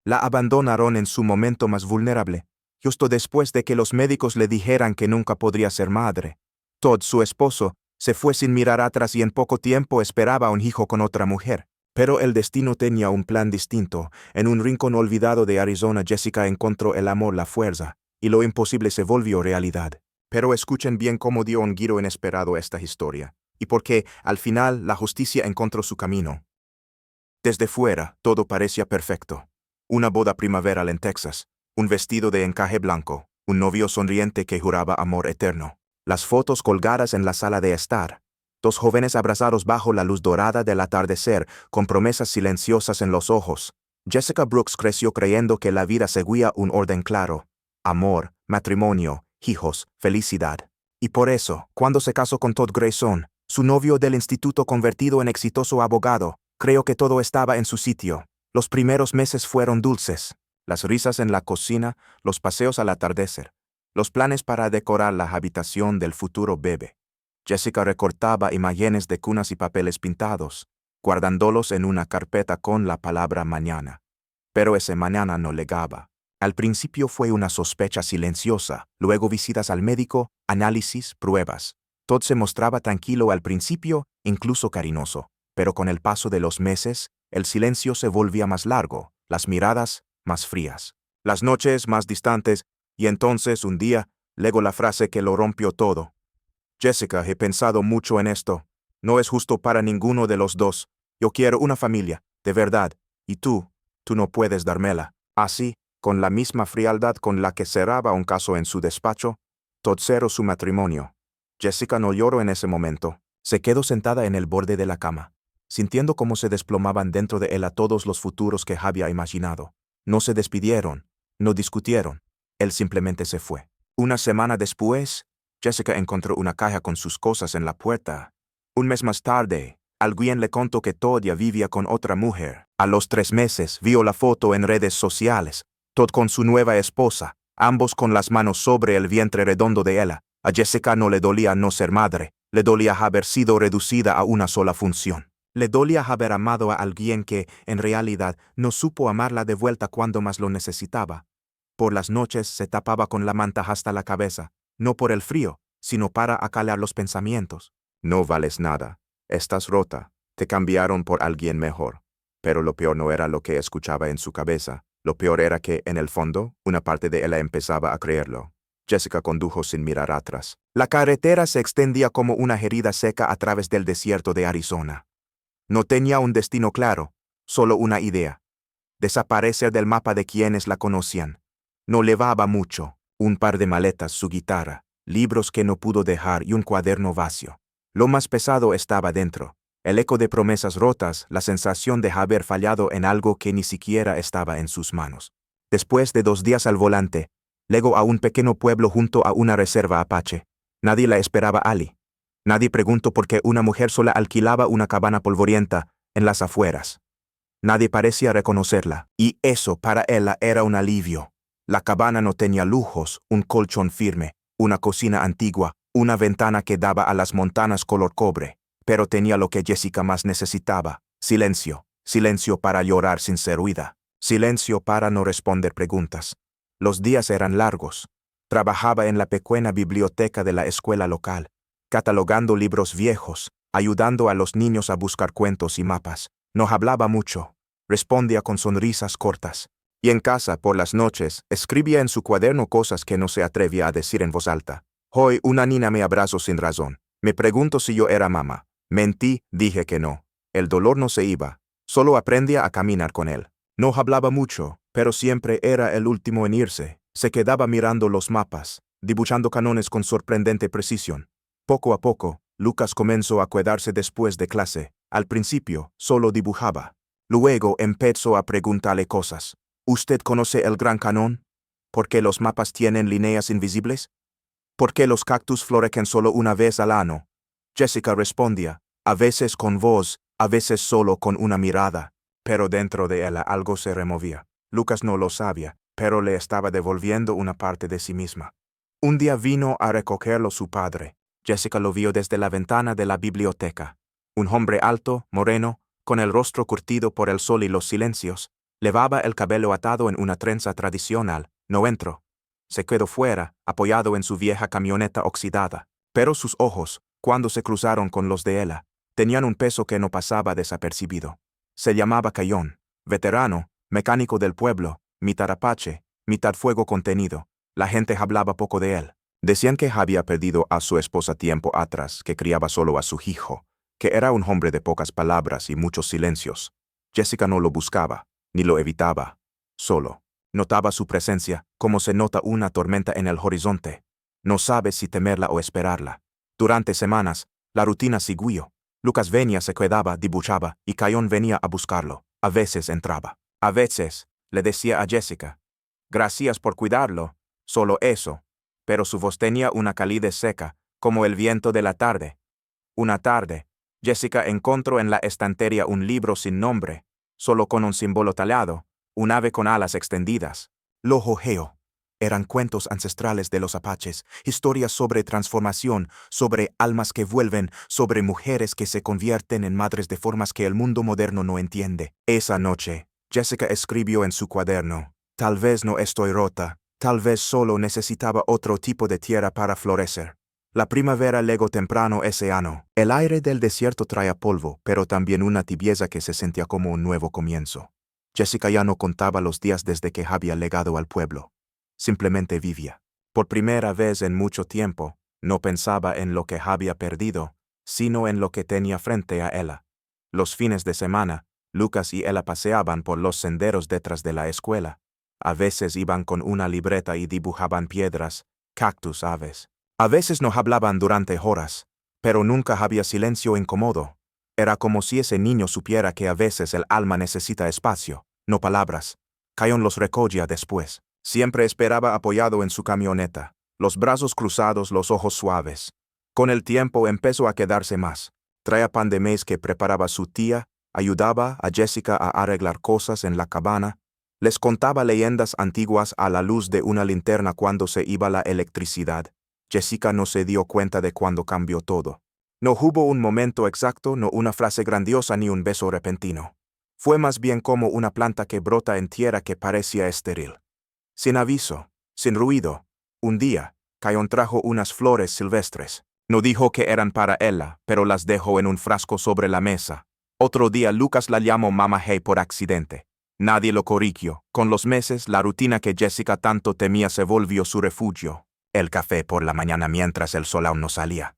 La abandonaron en su momento más vulnerable, justo después de que los médicos le dijeran que nunca podría ser madre. Todd, su esposo, se fue sin mirar atrás y en poco tiempo esperaba un hijo con otra mujer. Pero el destino tenía un plan distinto. En un rincón olvidado de Arizona, Jessica encontró el amor, la fuerza, y lo imposible se volvió realidad. Pero escuchen bien cómo dio un giro inesperado esta historia, y por qué, al final, la justicia encontró su camino. Desde fuera, todo parecía perfecto. Una boda primaveral en Texas, un vestido de encaje blanco, un novio sonriente que juraba amor eterno. Las fotos colgadas en la sala de estar. Dos jóvenes abrazados bajo la luz dorada del atardecer, con promesas silenciosas en los ojos. Jessica Brooks creció creyendo que la vida seguía un orden claro. Amor, matrimonio, hijos, felicidad. Y por eso, cuando se casó con Todd Grayson, su novio del instituto convertido en exitoso abogado, creyó que todo estaba en su sitio. Los primeros meses fueron dulces. Las risas en la cocina, los paseos al atardecer, los planes para decorar la habitación del futuro bebé. Jessica recortaba imágenes de cunas y papeles pintados, guardándolos en una carpeta con la palabra mañana. Pero ese mañana no llegaba. Al principio fue una sospecha silenciosa, luego visitas al médico, análisis, pruebas. Todd se mostraba tranquilo al principio, incluso cariñoso, pero con el paso de los meses, el silencio se volvía más largo, las miradas más frías, las noches más distantes, y entonces un día, llegó la frase que lo rompió todo. Jessica, he pensado mucho en esto. No es justo para ninguno de los dos. Yo quiero una familia, de verdad, y tú no puedes dármela. Así, con la misma frialdad con la que cerraba un caso en su despacho, Todd cerró su matrimonio. Jessica no lloró en ese momento. Se quedó sentada en el borde de la cama, sintiendo cómo se desplomaban dentro de él a todos los futuros que había imaginado. No se despidieron, no discutieron. Él simplemente se fue. Una semana después, Jessica encontró una caja con sus cosas en la puerta. Un mes más tarde, alguien le contó que Todd ya vivía con otra mujer. A los 3 meses, vio la foto en redes sociales. Todd con su nueva esposa, ambos con las manos sobre el vientre redondo de ella. A Jessica no le dolía no ser madre, le dolía haber sido reducida a una sola función. Le dolía haber amado a alguien que, en realidad, no supo amarla de vuelta cuando más lo necesitaba. Por las noches se tapaba con la manta hasta la cabeza, no por el frío, sino para acalar los pensamientos. No vales nada, estás rota, te cambiaron por alguien mejor. Pero lo peor no era lo que escuchaba en su cabeza, lo peor era que, en el fondo, una parte de ella empezaba a creerlo. Jessica condujo sin mirar atrás. La carretera se extendía como una herida seca a través del desierto de Arizona. No tenía un destino claro, solo una idea. Desaparecer del mapa de quienes la conocían. No llevaba mucho, un par de maletas, su guitarra, libros que no pudo dejar y un cuaderno vacío. Lo más pesado estaba dentro, el eco de promesas rotas, la sensación de haber fallado en algo que ni siquiera estaba en sus manos. Después de 2 días al volante, llegó a un pequeño pueblo junto a una reserva apache. Nadie la esperaba allí. Nadie preguntó por qué una mujer sola alquilaba una cabana polvorienta en las afueras. Nadie parecía reconocerla, y eso para ella era un alivio. La cabana no tenía lujos, un colchón firme, una cocina antigua, una ventana que daba a las montañas color cobre, pero tenía lo que Jessica más necesitaba: silencio. Silencio para llorar sin ser oída. Silencio para no responder preguntas. Los días eran largos. Trabajaba en la pequeña biblioteca de la escuela local, catalogando libros viejos, ayudando a los niños a buscar cuentos y mapas. No hablaba mucho, respondía con sonrisas cortas. Y en casa, por las noches, escribía en su cuaderno cosas que no se atrevía a decir en voz alta. Hoy una niña me abrazó sin razón. Me preguntó si yo era mamá. Mentí, dije que no. El dolor no se iba. Solo aprendía a caminar con él. No hablaba mucho, pero siempre era el último en irse. Se quedaba mirando los mapas, dibujando canones con sorprendente precisión. Poco a poco, Lucas comenzó a cuidarse después de clase. Al principio, solo dibujaba. Luego empezó a preguntarle cosas. ¿Usted conoce el Gran Cañón? ¿Por qué los mapas tienen líneas invisibles? ¿Por qué los cactus florecen solo una vez al año? Jessica respondía, a veces con voz, a veces solo con una mirada. Pero dentro de ella algo se removía. Lucas no lo sabía, pero le estaba devolviendo una parte de sí misma. Un día vino a recogerlo su padre. Jessica lo vio desde la ventana de la biblioteca. Un hombre alto, moreno, con el rostro curtido por el sol y los silencios. Llevaba el cabello atado en una trenza tradicional. No entró. Se quedó fuera, apoyado en su vieja camioneta oxidada. Pero sus ojos, cuando se cruzaron con los de ella, tenían un peso que no pasaba desapercibido. Se llamaba Cayón, veterano, mecánico del pueblo, mitad apache, mitad fuego contenido. La gente hablaba poco de él. Decían que había perdido a su esposa tiempo atrás, que criaba solo a su hijo, que era un hombre de pocas palabras y muchos silencios. Jessica no lo buscaba, ni lo evitaba. Solo notaba su presencia, como se nota una tormenta en el horizonte. No sabe si temerla o esperarla. Durante semanas, la rutina siguió. Lucas venía, se quedaba, dibujaba, y Cayón venía a buscarlo. A veces entraba. A veces, le decía a Jessica: «Gracias por cuidarlo», solo eso. Pero su voz tenía una calidez seca, como el viento de la tarde. Una tarde, Jessica encontró en la estantería un libro sin nombre, solo con un símbolo tallado, un ave con alas extendidas. Lo hojeó. Eran cuentos ancestrales de los apaches, historias sobre transformación, sobre almas que vuelven, sobre mujeres que se convierten en madres de formas que el mundo moderno no entiende. Esa noche, Jessica escribió en su cuaderno: «Tal vez no estoy rota, tal vez solo necesitaba otro tipo de tierra para florecer». La primavera llegó temprano ese año. El aire del desierto traía polvo, pero también una tibieza que se sentía como un nuevo comienzo. Jessica ya no contaba los días desde que había llegado al pueblo. Simplemente vivía. Por primera vez en mucho tiempo, no pensaba en lo que había perdido, sino en lo que tenía frente a ella. Los fines de semana, Lucas y ella paseaban por los senderos detrás de la escuela. A veces iban con una libreta y dibujaban piedras, cactus, aves. A veces no hablaban durante horas, pero nunca había silencio incómodo. Era como si ese niño supiera que a veces el alma necesita espacio, no palabras. Cayón los recogía después. Siempre esperaba apoyado en su camioneta, los brazos cruzados, los ojos suaves. Con el tiempo empezó a quedarse más. Traía pan de maíz que preparaba su tía, ayudaba a Jessica a arreglar cosas en la cabana, les contaba leyendas antiguas a la luz de una linterna cuando se iba la electricidad. Jessica no se dio cuenta de cuándo cambió todo. No hubo un momento exacto, no una frase grandiosa ni un beso repentino. Fue más bien como una planta que brota en tierra que parecía estéril. Sin aviso, sin ruido, un día, Cayón trajo unas flores silvestres. No dijo que eran para ella, pero las dejó en un frasco sobre la mesa. Otro día Lucas la llamó Mama Hey por accidente. Nadie lo corrigió. Con los meses, la rutina que Jessica tanto temía se volvió su refugio. El café por la mañana mientras el sol aún no salía.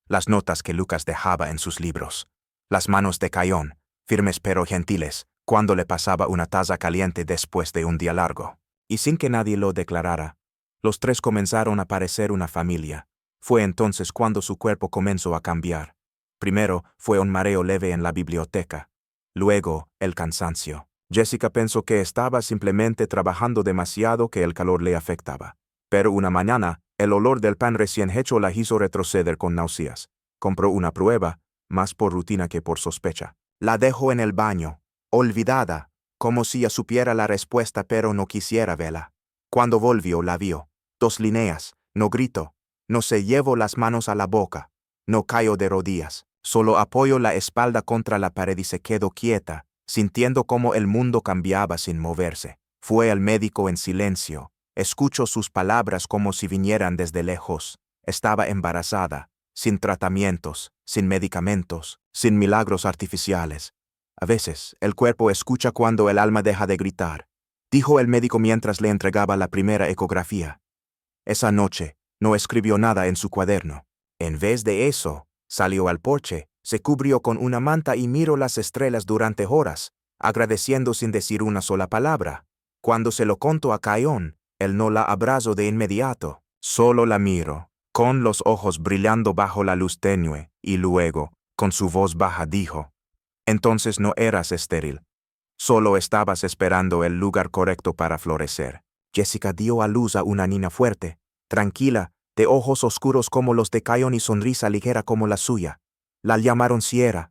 Las notas que Lucas dejaba en sus libros. Las manos de Cayón, firmes pero gentiles, cuando le pasaba una taza caliente después de un día largo. Y sin que nadie lo declarara, los tres comenzaron a parecer una familia. Fue entonces cuando su cuerpo comenzó a cambiar. Primero fue un mareo leve en la biblioteca. Luego, el cansancio. Jessica pensó que estaba simplemente trabajando demasiado, que el calor le afectaba. Pero una mañana, el olor del pan recién hecho la hizo retroceder con náuseas. Compró una prueba, más por rutina que por sospecha. La dejó en el baño, olvidada, como si ya supiera la respuesta pero no quisiera verla. Cuando volvió la vio. 2 líneas, no gritó, no se llevó las manos a la boca, no cayó de rodillas, solo apoyó la espalda contra la pared y se quedó quieta, sintiendo cómo el mundo cambiaba sin moverse. Fue al médico en silencio. Escuchó sus palabras como si vinieran desde lejos. Estaba embarazada, sin tratamientos, sin medicamentos, sin milagros artificiales. A veces, el cuerpo escucha cuando el alma deja de gritar, dijo el médico mientras le entregaba la primera ecografía. Esa noche, no escribió nada en su cuaderno. En vez de eso, salió al porche, se cubrió con una manta y miró las estrellas durante horas, agradeciendo sin decir una sola palabra. Cuando se lo contó a Cayón, él no la abrazó de inmediato, solo la miró, con los ojos brillando bajo la luz tenue, y luego, con su voz baja dijo: «Entonces no eras estéril. Solo estabas esperando el lugar correcto para florecer». Jessica dio a luz a una niña fuerte, tranquila, de ojos oscuros como los de Cayón y sonrisa ligera como la suya. La llamaron Sierra,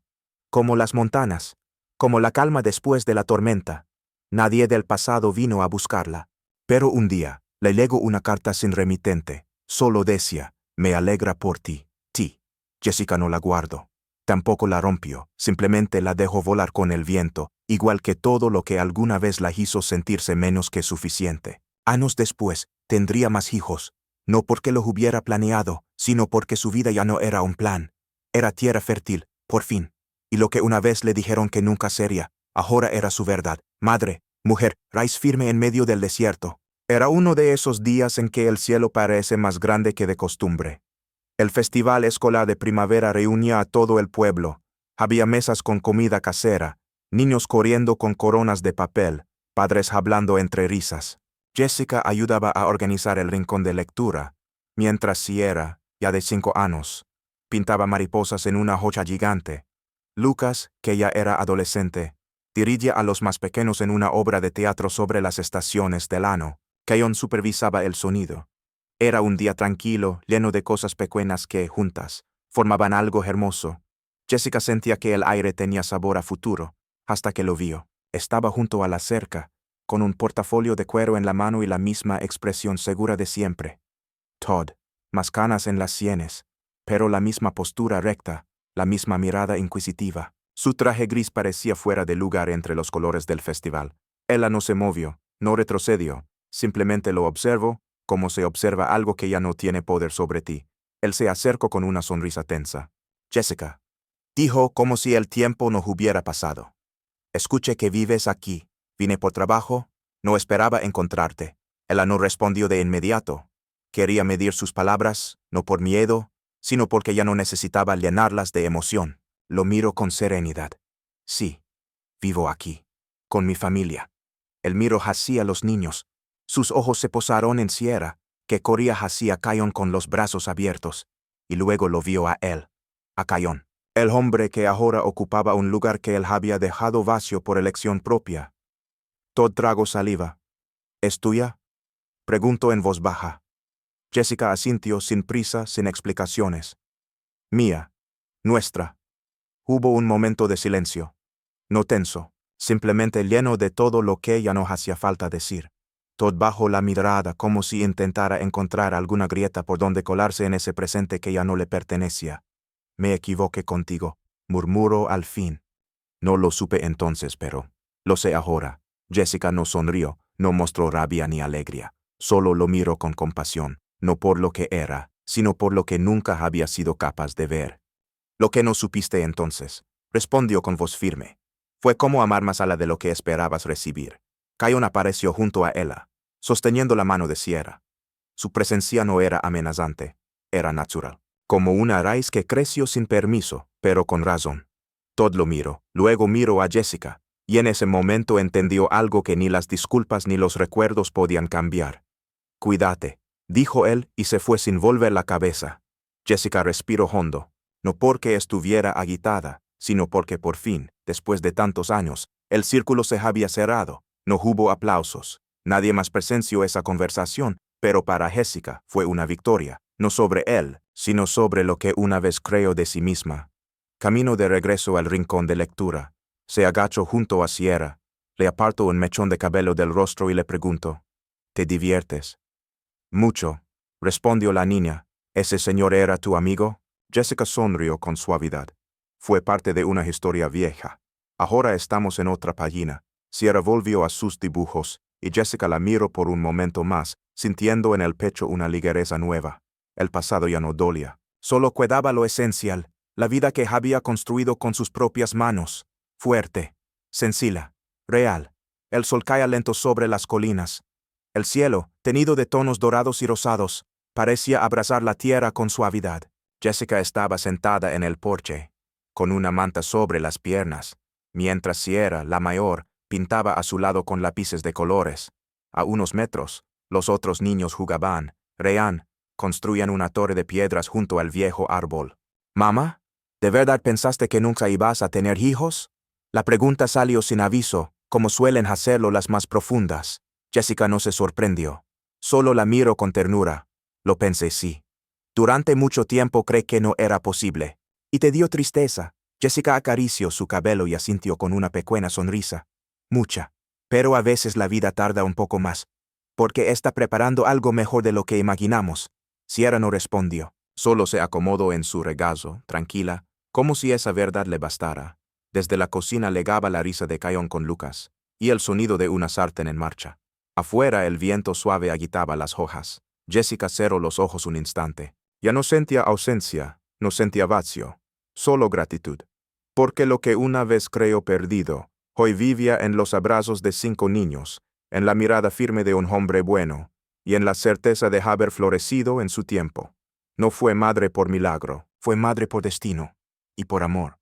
como las montanas, como la calma después de la tormenta. Nadie del pasado vino a buscarla. Pero un día, le llegó una carta sin remitente. Solo decía: «Me alegra por ti, ti». Jessica no la guardó. Tampoco la rompió, simplemente la dejó volar con el viento, igual que todo lo que alguna vez la hizo sentirse menos que suficiente. Años después, tendría más hijos, no porque los hubiera planeado, sino porque su vida ya no era un plan. Era tierra fértil, por fin. Y lo que una vez le dijeron que nunca sería, ahora era su verdad. Madre, mujer, raíz firme en medio del desierto. Era uno de esos días en que el cielo parece más grande que de costumbre. El festival escolar de primavera reunía a todo el pueblo. Había mesas con comida casera, niños corriendo con coronas de papel, padres hablando entre risas. Jessica ayudaba a organizar el rincón de lectura, mientras Sierra, ya de 5 años, pintaba mariposas en una hoja gigante. Lucas, que ya era adolescente, dirigía a los más pequeños en una obra de teatro sobre las estaciones del año. Keon supervisaba el sonido. Era un día tranquilo, lleno de cosas pequeñas que, juntas, formaban algo hermoso. Jessica sentía que el aire tenía sabor a futuro, hasta que lo vio. Estaba junto a la cerca, con un portafolio de cuero en la mano y la misma expresión segura de siempre. Todd, más canas en las sienes, pero la misma postura recta, la misma mirada inquisitiva. Su traje gris parecía fuera de lugar entre los colores del festival. Ella no se movió, no retrocedió, simplemente lo observó, como se observa algo que ya no tiene poder sobre ti. Él se acercó con una sonrisa tensa. Jessica, dijo como si el tiempo no hubiera pasado. Escuché que vives aquí. Vine por trabajo, no esperaba encontrarte. Ella no respondió de inmediato. Quería medir sus palabras, no por miedo, sino porque ya no necesitaba llenarlas de emoción. Lo miro con serenidad. Sí, vivo aquí, con mi familia. Él miró hacia los niños. Sus ojos se posaron en Sierra, que corría hacia Keon con los brazos abiertos, y luego lo vio a él, a Keon, el hombre que ahora ocupaba un lugar que él había dejado vacío por elección propia. Todd tragó saliva. ¿Es tuya?, preguntó en voz baja. Jessica asintió sin prisa, sin explicaciones. Mía. Nuestra. Hubo un momento de silencio. No tenso, simplemente lleno de todo lo que ya no hacía falta decir. Todd bajó la mirada como si intentara encontrar alguna grieta por donde colarse en ese presente que ya no le pertenecía. Me equivoqué contigo, murmuró al fin. No lo supe entonces, pero lo sé ahora. Jessica no sonrió, no mostró rabia ni alegría. Solo lo miró con compasión, no por lo que era, sino por lo que nunca había sido capaz de ver. Lo que no supiste entonces, respondió con voz firme, fue como amar más allá de lo que esperabas recibir. Keon apareció junto a ella, sosteniendo la mano de Sierra. Su presencia no era amenazante, era natural, como una raíz que creció sin permiso, pero con razón. Todd lo miró, luego miró a Jessica, y en ese momento entendió algo que ni las disculpas ni los recuerdos podían cambiar. Cuídate, dijo él y se fue sin volver la cabeza. Jessica respiró hondo, no porque estuviera agitada, sino porque por fin, después de tantos años, el círculo se había cerrado. No hubo aplausos. Nadie más presenció esa conversación, pero para Jessica fue una victoria, no sobre él, sino sobre lo que una vez creyó de sí misma. Camino de regreso al rincón de lectura. Se agachó junto a Sierra, le apartó un mechón de cabello del rostro y le preguntó, ¿te diviertes? Mucho, respondió la niña. ¿Ese señor era tu amigo? Jessica sonrió con suavidad. Fue parte de una historia vieja. Ahora estamos en otra página. Sierra volvió a sus dibujos, y Jessica la miró por un momento más, sintiendo en el pecho una ligereza nueva. El pasado ya no dolía. Solo quedaba lo esencial, la vida que había construido con sus propias manos. Fuerte, sencilla, real. El sol caía lento sobre las colinas. El cielo, teñido de tonos dorados y rosados, parecía abrazar la tierra con suavidad. Jessica estaba sentada en el porche, con una manta sobre las piernas, mientras Sierra, la mayor, pintaba a su lado con lápices de colores. A unos metros, los otros niños jugaban, reían, construían una torre de piedras junto al viejo árbol. «Mamá, ¿de verdad pensaste que nunca ibas a tener hijos?» La pregunta salió sin aviso, como suelen hacerlo las más profundas. Jessica no se sorprendió. Solo la miró con ternura. Lo pensé, sí. Durante mucho tiempo creí que no era posible. ¿Y te dio tristeza? Jessica acarició su cabello y asintió con una pequeña sonrisa. Mucha. Pero a veces la vida tarda un poco más. Porque está preparando algo mejor de lo que imaginamos. Sierra no respondió. Solo se acomodó en su regazo, tranquila, como si esa verdad le bastara. Desde la cocina legaba la risa de Cayon con Lucas, y el sonido de una sartén en marcha. Afuera el viento suave agitaba las hojas. Jessica cerró los ojos un instante. Ya no sentía ausencia, no sentía vacío, solo gratitud. Porque lo que una vez creyó perdido, hoy vivía en los abrazos de 5 niños, en la mirada firme de un hombre bueno, y en la certeza de haber florecido en su tiempo. No fue madre por milagro, fue madre por destino y por amor.